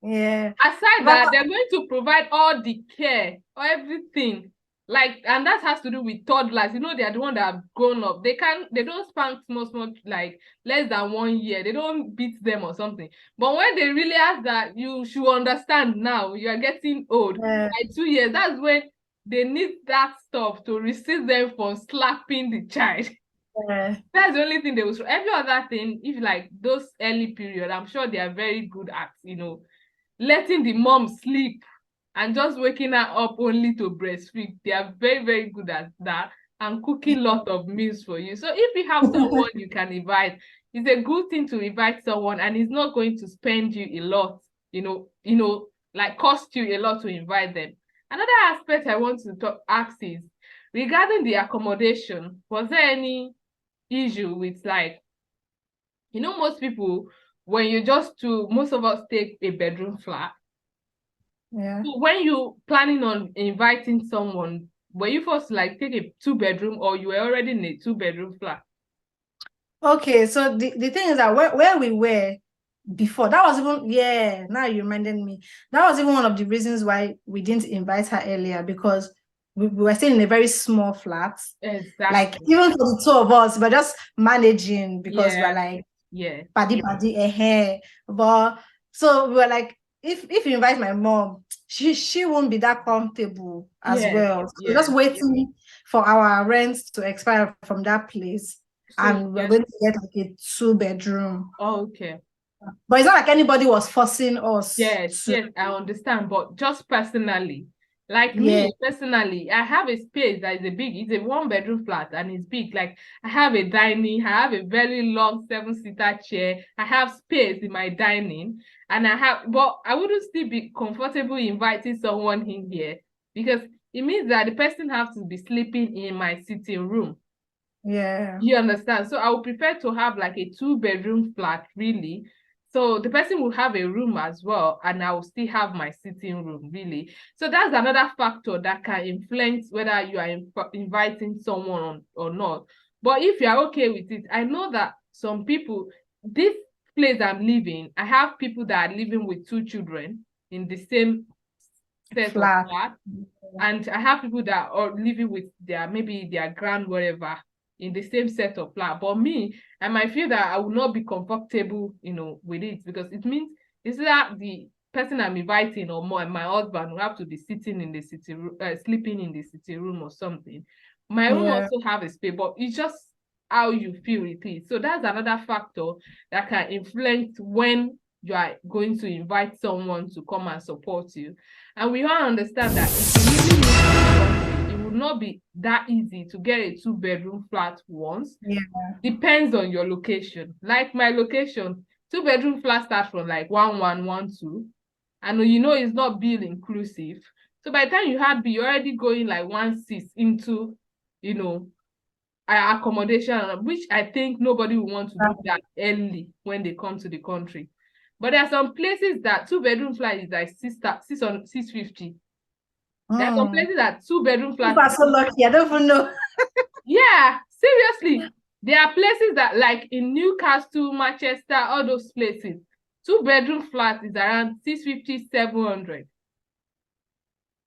S2: yeah.
S1: Aside
S2: But
S1: that, they're going to provide all the care or everything. Like, and that has to do with toddlers. They are the one that have grown up. They don't spank small, like less than 1 year. They don't beat them or something. But when they really ask that, you should understand now, you are getting old.
S2: yeah,
S1: By 2 years, that's when they need that stuff to resist them from slapping the child.
S2: yeah,
S1: That's the only thing they will. Every other thing, if like those early period, I'm sure they are very good at, letting the mom sleep and just waking her up only to breastfeed. They are very, very good at that and cooking lot of meals for you. So if you have someone you can invite, it's a good thing to invite someone and it's not going to spend you a lot, like cost you a lot to invite them. Another aspect I want to ask is regarding the accommodation, was there any issue with like, most people, when you just to most of us take a bedroom flat,
S2: Yeah.
S1: So when you planning on inviting someone, were you forced to like take a 2 bedroom or you were already in a 2 bedroom flat?
S2: Okay, so the thing is that where we were before, that was even, yeah, now you reminded me. That was even one of the reasons why we didn't invite her earlier, because we were staying in a very small flat. Like,
S1: Exactly.
S2: even for the two of us, we're just managing because we're
S1: Yeah.
S2: like,
S1: Yeah.
S2: paddy, hair. But so we were like, if you invite my mom, she won't be that comfortable as
S1: Yes.
S2: well. So we're just
S1: Yeah.
S2: waiting for our rent to expire from that place,
S1: So
S2: and we're
S1: yes.
S2: going to get like a 2 bedroom.
S1: Oh, okay.
S2: But it's not like anybody was forcing us
S1: Yes,
S2: to.
S1: yes, I understand. But just personally, like
S2: Yeah,
S1: me personally, I have a space that is it's a 1 bedroom flat and it's big. Like I have a dining, I have a very long 7-seater chair, I have space in my dining, and but I wouldn't still be comfortable inviting someone in here because it means that the person has to be sleeping in my sitting room.
S2: yeah,
S1: You understand? So I would prefer to have like a 2 bedroom flat, really. So the person will have a room as well, and I will still have my sitting room, really. So that's another factor that can influence whether you are inviting someone or not. But if you are okay with it, I know that some people, this place I'm living, I have people that are living with 2 children in the same set of
S2: flat.
S1: flat, and I have people that are living with maybe their grand whatever in the same set of flat. But me, I might feel that I will not be comfortable, with it because it means it's that the person I'm inviting or my husband will have to be sitting in the sitting room, sleeping in the sitting room or something. My room
S2: Yeah,
S1: also have a space, but it's just how you feel it is. So that's another factor that can influence when you are going to invite someone to come and support you. And we all understand that if you really move to the country, it would not be that easy to get a 2 bedroom flat once.
S2: yeah,
S1: Depends on your location. Like my location, 2 bedroom flat starts from like 1,112. And it's not bill inclusive. So by the time you had bill, you're already going like 1,600 into, you know, accommodation, which I think nobody will want to do that early when they come to the country. But there are some places that 2 bedroom flat is like 650. There are some
S2: mm.
S1: places that 2 bedroom
S2: People
S1: flat
S2: are
S1: is
S2: so lucky. I don't even know.
S1: yeah, seriously. There are places that like in Newcastle, Manchester, all those places, 2 bedroom flat is around 650, 700.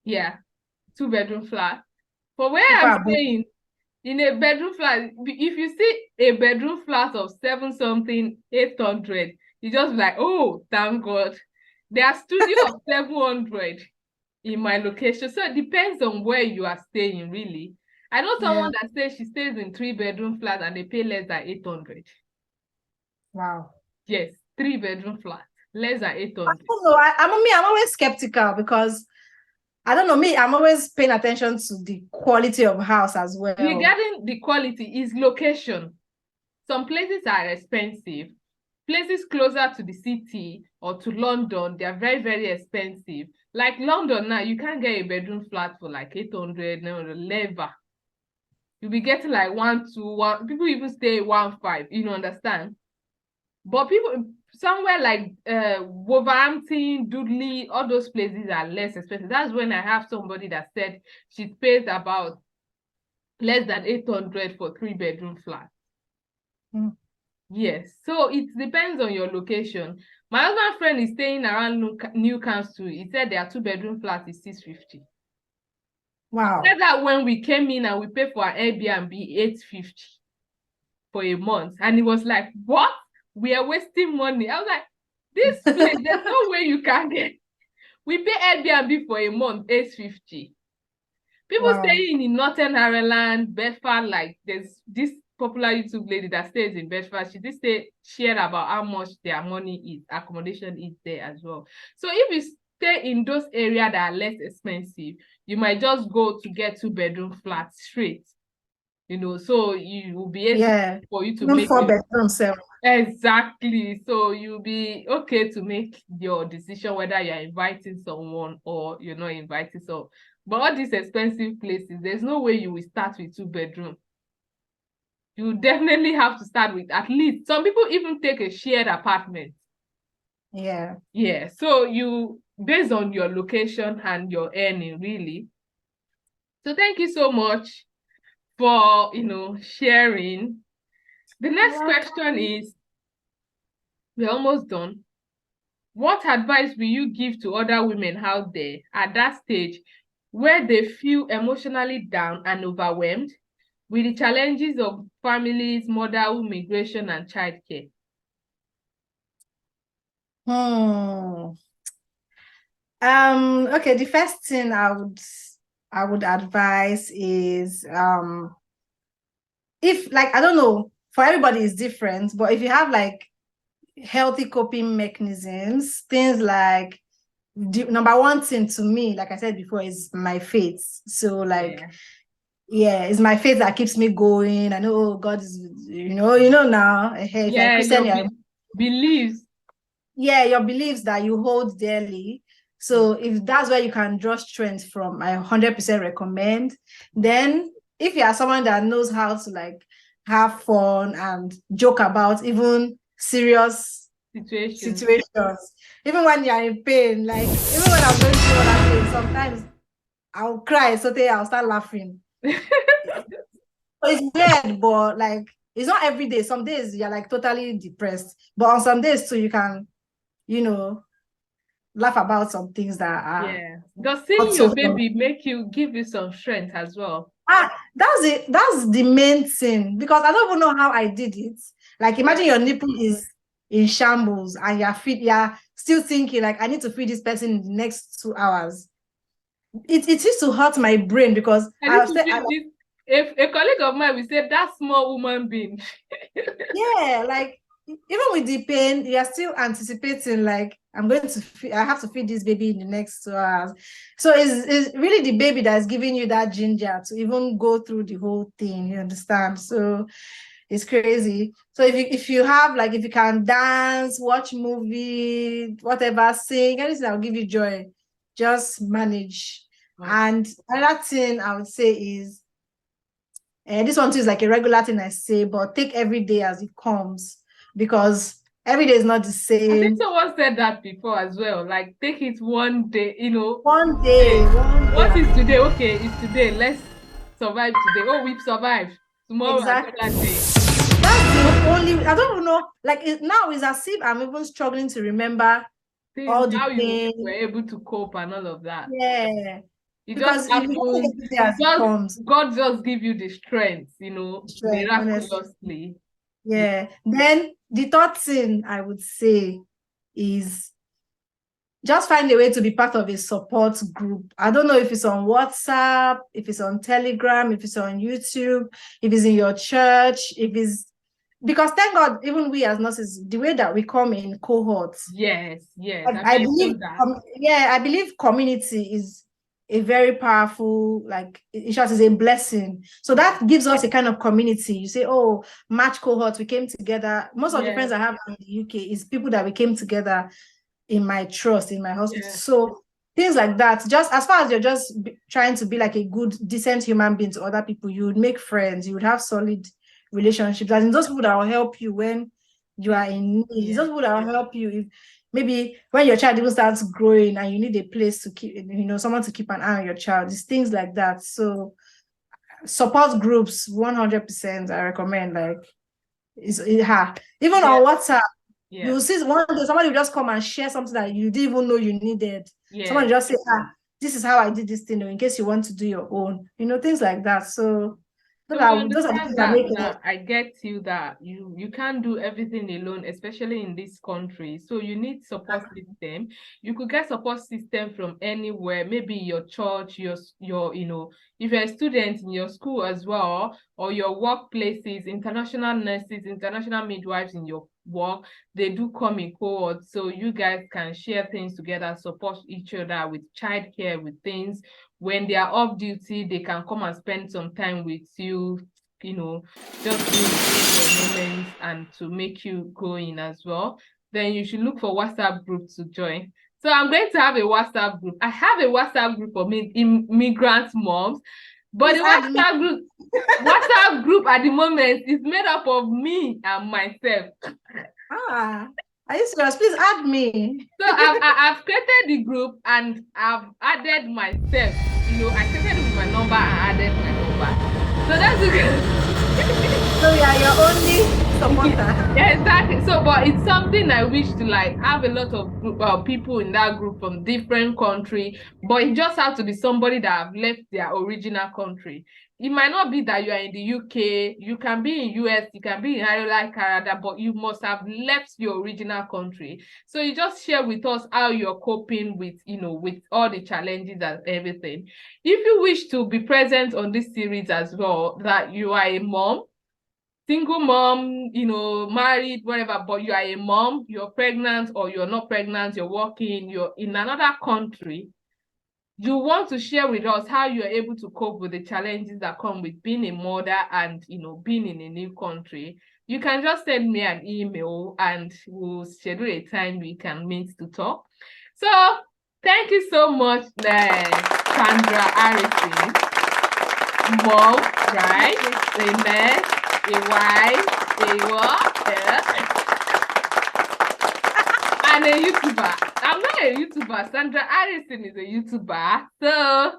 S1: Yeah, 2 bedroom flat. For where
S2: People
S1: I'm
S2: are.
S1: staying, in a bedroom flat, if you see a bedroom flat of 7 something, 800, you just be like, oh, thank God. There are studio of 700 in my location. So it depends on where you are staying, really. I know
S2: Yeah.
S1: someone that says she stays in 3 bedroom flat and they pay less than 800.
S2: Wow.
S1: Yes, 3 bedroom flat, less than 800.
S2: don't know. I'm always skeptical because I don't know me. I'm always paying attention to the quality of house as well.
S1: Regarding the quality, is location. Some places are expensive. Places closer to the city or to London, they are very, very expensive. Like London now, you can't get a bedroom flat for like 800, no, never. You'll be getting like 1, 2, 1. People even stay 1, 5, understand? But people somewhere like Wolverhampton, Dudley, all those places are less expensive. That's when I have somebody that said she pays about less than 800 for 3 bedroom flat.
S2: Mm.
S1: Yes, so it depends on your location. My husband's friend is staying around Newcastle. He said their 2 bedroom flat is 650. He said
S2: Wow.
S1: that when we came in and we paid for our Airbnb 850 for a month. And he was like, what? We are wasting money. I was like, this place, there's no way you can get. We pay Airbnb for a month, 850. People
S2: Wow.
S1: staying in Northern Ireland, Bedford, like there's this popular YouTube lady that stays in Bedford. She did share about how much their money is, accommodation is there as well. So if you stay in those areas that are less expensive, you might just go to get 2 bedroom flats straight. So you will be able
S2: Yeah.
S1: for you to
S2: Even
S1: make
S2: four
S1: a
S2: bedroom self.
S1: exactly. So you'll be okay to make your decision whether you're inviting someone or you're not inviting someone. But all these expensive places, there's no way you will start with 2 bedroom. You definitely have to start with at least, some people even take a shared apartment.
S2: Yeah.
S1: Yeah. So based on your location and your earning, really. So thank you so much for sharing. The
S2: You're
S1: next question
S2: welcome.
S1: is, we're almost done. What advice will you give to other women out there at that stage where they feel emotionally down and overwhelmed with the challenges of families, motherhood, migration, and childcare?
S2: Okay, the first thing I would advise is if, like, I don't know, for everybody is different, but if you have like healthy coping mechanisms, things like the number one thing to me, like I said before, is my faith. So like,
S1: Yeah.
S2: yeah, it's my faith that keeps me going. I know, oh, God is, now, if you're a
S1: Yeah,
S2: Christian,
S1: your
S2: you're,
S1: beliefs.
S2: yeah, your beliefs that you hold dearly. So if that's where you can draw strength from, I 100% recommend. Then if you are someone that knows how to like have fun and joke about even serious
S1: Situations.
S2: situations, even when you're in pain, like even when I'm going through all that pain, sometimes I'll cry, so I'll start laughing. So it's weird, but like it's not every day. Some days you're like totally depressed, but on some days too, you can, you know, laugh about some things that are
S1: Yeah. Does
S2: not
S1: seeing
S2: so
S1: your
S2: fun.
S1: baby give you some strength as well?
S2: That's it. That's the main thing, because I don't even know how I did it. Like, imagine
S1: Yeah.
S2: your nipple is in shambles and you're still thinking like, I need to feed this person in the next 2 hours. It used to hurt my brain because
S1: I need to feed this. If a colleague of mine will say that small woman being.
S2: yeah, like even with the pain, you're still anticipating like, I have to feed this baby in the next 2 hours. So it's really the baby that's giving you that ginger to even go through the whole thing. You understand? So it's crazy. So if you have like, if you can dance, watch movie, whatever, sing, anything that will give you joy, just manage. And another thing I would say is, and this one too is like a regular thing I say, but take every day as it comes, because every day is not the
S1: I think
S2: same.
S1: someone said that before as well. Like, take it one day,
S2: One
S1: day.
S2: day, one day
S1: What
S2: at
S1: is
S2: a
S1: today?
S2: time.
S1: Okay, it's today. Let's survive today. Oh, we've survived. Tomorrow, another
S2: Exactly.
S1: day.
S2: That's the only, I don't even know. Like now it's as if I'm even struggling to remember
S1: Things
S2: all the
S1: how you were
S2: pain.
S1: able to cope and all of that.
S2: Yeah.
S1: It just
S2: Because if you don't take
S1: happened.
S2: every day as it
S1: Just
S2: comes,
S1: God just give you the strength,
S2: strength, honestly.
S1: miraculously. Yeah.
S2: Yeah. Then the third thing I would say is just find a way to be part of a support group. I don't know if it's on WhatsApp, if it's on Telegram, if it's on YouTube, if it's in your church, if it's, because thank God, even we as nurses, the way that we come in cohorts,
S1: Yes, yes. I
S2: I believe,
S1: mentioned that.
S2: yeah, I believe community is a very powerful, like, it just is a blessing. So that gives us a kind of community. You say, oh, match cohort, we came together. Most of the friends
S1: Yes,
S2: I have in the UK is people that we came together in my trust, in my hospital.
S1: yes,
S2: So things like that, just as far as you're just trying to be like a good, decent human being to other people, you would make friends, you would have solid relationships. And those people that will help you when you are in need,
S1: yeah.
S2: those people that will help you if maybe when your child even starts growing and you need a place to keep, someone to keep an eye on your child. It's things like that. So support groups, 100% I recommend. Like, even
S1: Yeah,
S2: on WhatsApp, you
S1: yeah,
S2: will see one day somebody will just come and share something that you didn't even know you needed. Someone
S1: yeah.
S2: will just say, this is how I did this thing, in case you want to do your own, things like that. So those
S1: So we
S2: are the things
S1: understand
S2: that
S1: that
S2: make it.
S1: I get you that you can't do everything alone, especially in this country. So you need support system. You could get support system from anywhere, maybe your church, your if you're a student in your school as well, or your workplaces, international nurses, international midwives in your work, they do come in cohorts. So you guys can share things together, support each other with childcare, with things when they are off duty, they can come and spend some time with you, just to enjoy your moments and to make you go in as well. Then you should look for WhatsApp group to join. So I'm going to have a WhatsApp group. I have a WhatsApp group for immigrant moms, but
S2: Please
S1: the
S2: add me.
S1: WhatsApp group at the moment is made up of me and myself.
S2: Ah, Are you serious? Please add me.
S1: So I've created the group and I've added myself. I created it with my number and added my number. So that's it.
S2: So yeah, you're only supporter.
S1: Yeah, exactly. So, but it's something I wish to like have a lot of people in that group from different country, but it just has to be somebody that have left their original country. It might not be that you are in the UK, you can be in US, you can be in Ireland, Canada, but you must have left your original country. So you just share with us how you're coping with, with all the challenges and everything. If you wish to be present on this series as well, that you are a mom, single mom, married, whatever, but you are a mom, you're pregnant or you're not pregnant, you're working, you're in another country, you want to share with us how you're able to cope with the challenges that come with being a mother and, being in a new country, you can just send me an email and we'll schedule a time we can meet to talk. So thank you so much, Sandra Harrison, mom, right? Amen. A wife, a what? And a YouTuber. I'm not a YouTuber. Sandra Harrison is a YouTuber. So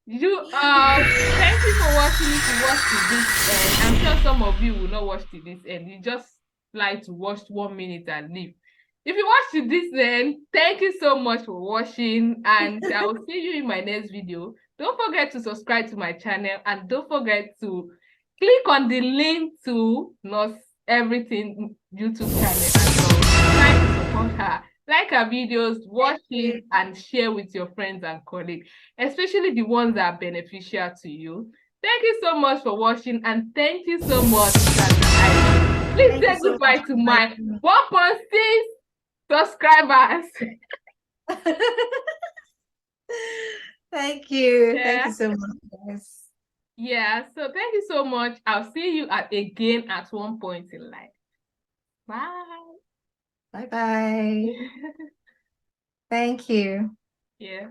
S1: thank you for watching. If you watch to this end, I'm sure some of you will not watch to this end. You just like to watch 1 minute and leave. If you watch to this end, thank you so much for watching, and I will see you in my next video. Don't forget to subscribe to my channel and don't forget to click on the link to Nurseeverything YouTube channel as well. Try to support her. Like her videos, watch it, and share with your friends and colleagues, especially the ones that are beneficial to you. Thank you so much for watching, and thank you so much, Sandra. Please say goodbye to my 1.6 subscribers.
S2: Thank you.
S1: Yeah.
S2: Thank you so much, guys.
S1: Yeah, so thank you so much. I'll see you again at one point in life. Bye.
S2: Bye-bye. Thank you.
S1: Yeah.